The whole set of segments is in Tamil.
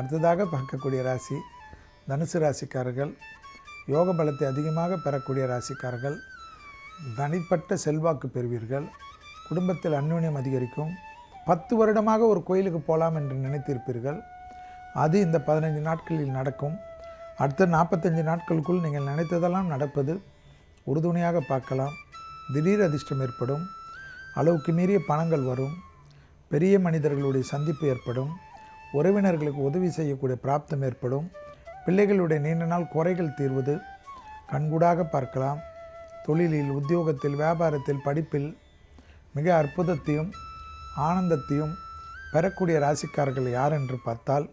அடுத்ததாக பார்க்கக்கூடிய ராசி தனுசு ராசிக்காரர்கள். யோக பலத்தை அதிகமாக பெறக்கூடிய ராசிக்காரர்கள். தனிப்பட்ட செல்வாக்கு பெறுவீர்கள். குடும்பத்தில் அந்யோன்யம் அதிகரிக்கும். 10 வருடமாக ஒரு கோயிலுக்கு போகலாம் என்று நினைத்திருப்பீர்கள். அது இந்த 15 நாட்களில் நடக்கும். அடுத்த 45 நாட்களுக்குள் நீங்கள் நினைத்ததெல்லாம் நடப்பது உறுதுணையாக பார்க்கலாம். திடீர் அதிர்ஷ்டம் ஏற்படும். அளவுக்கு மீறிய பணங்கள் வரும். பெரிய மனிதர்களுடைய சந்திப்பு ஏற்படும். உறவினர்களுக்கு உதவி செய்யக்கூடிய பிராப்தம் ஏற்படும். பிள்ளைகளுடைய நீண்ட நாள் குறைகள் தீர்வது கண்கூடாக பார்க்கலாம். தொழிலில், உத்தியோகத்தில், வியாபாரத்தில், படிப்பில் மிக அற்புதத்தையும் ஆனந்தத்தையும் பெறக்கூடிய ராசிக்காரர்கள் யார் என்று பார்த்தால்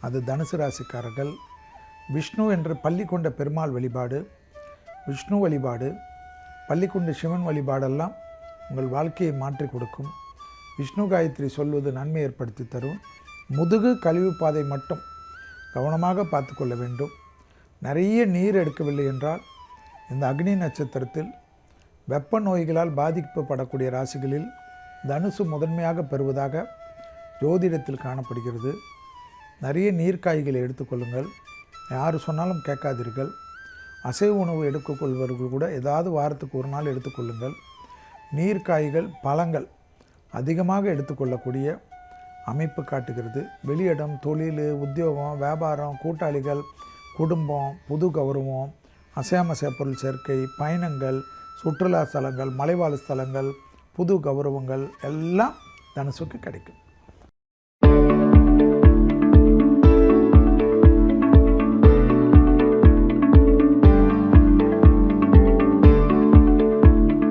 அது தனுசு ராசிக்காரர்கள். விஷ்ணு என்று பள்ளி கொண்ட பெருமாள் வழிபாடு, விஷ்ணு வழிபாடு, பள்ளி கொண்ட சிவன் வழிபாடெல்லாம் உங்கள் வாழ்க்கையை மாற்றி கொடுக்கும். விஷ்ணு காயத்ரி சொல்வது நன்மை ஏற்படுத்தி தரும். முதுகு கழிவு பாதை மட்டும் கவனமாக பார்த்து கொள்ள வேண்டும். நிறைய நீர் எடுக்கவில்லை என்றால் இந்த அக்னி நட்சத்திரத்தில் வெப்ப நோய்களால் பாதிக்கப்படக்கூடிய ராசிகளில் தனுசு முதன்மையாக பெறுவதாக ஜோதிடத்தில் காணப்படுகிறது. நிறைய நீர்க்காய்களை எடுத்துக்கொள்ளுங்கள். யார் சொன்னாலும் கேட்காதீர்கள். அசைவ உணவு எடுத்துக்கொள்வர்கள் கூட ஏதாவது வாரத்துக்கு ஒரு நாள் எடுத்துக்கொள்ளுங்கள். நீர்க்காய்கள், பழங்கள் அதிகமாக எடுத்துக்கொள்ளக்கூடிய அமைப்பு காட்டுகிறது. வெளியிடம், தொழில், உத்தியோகம், வியாபாரம், கூட்டாளிகள், குடும்பம், புது கௌரவம், அசையாமசைய பொருள் சேர்க்கை, பயணங்கள், சுற்றுலா ஸ்தலங்கள், மலைவாழ் ஸ்தலங்கள், புது கௌரவங்கள் எல்லாம் தனுசுக்கு கிடைக்கும்.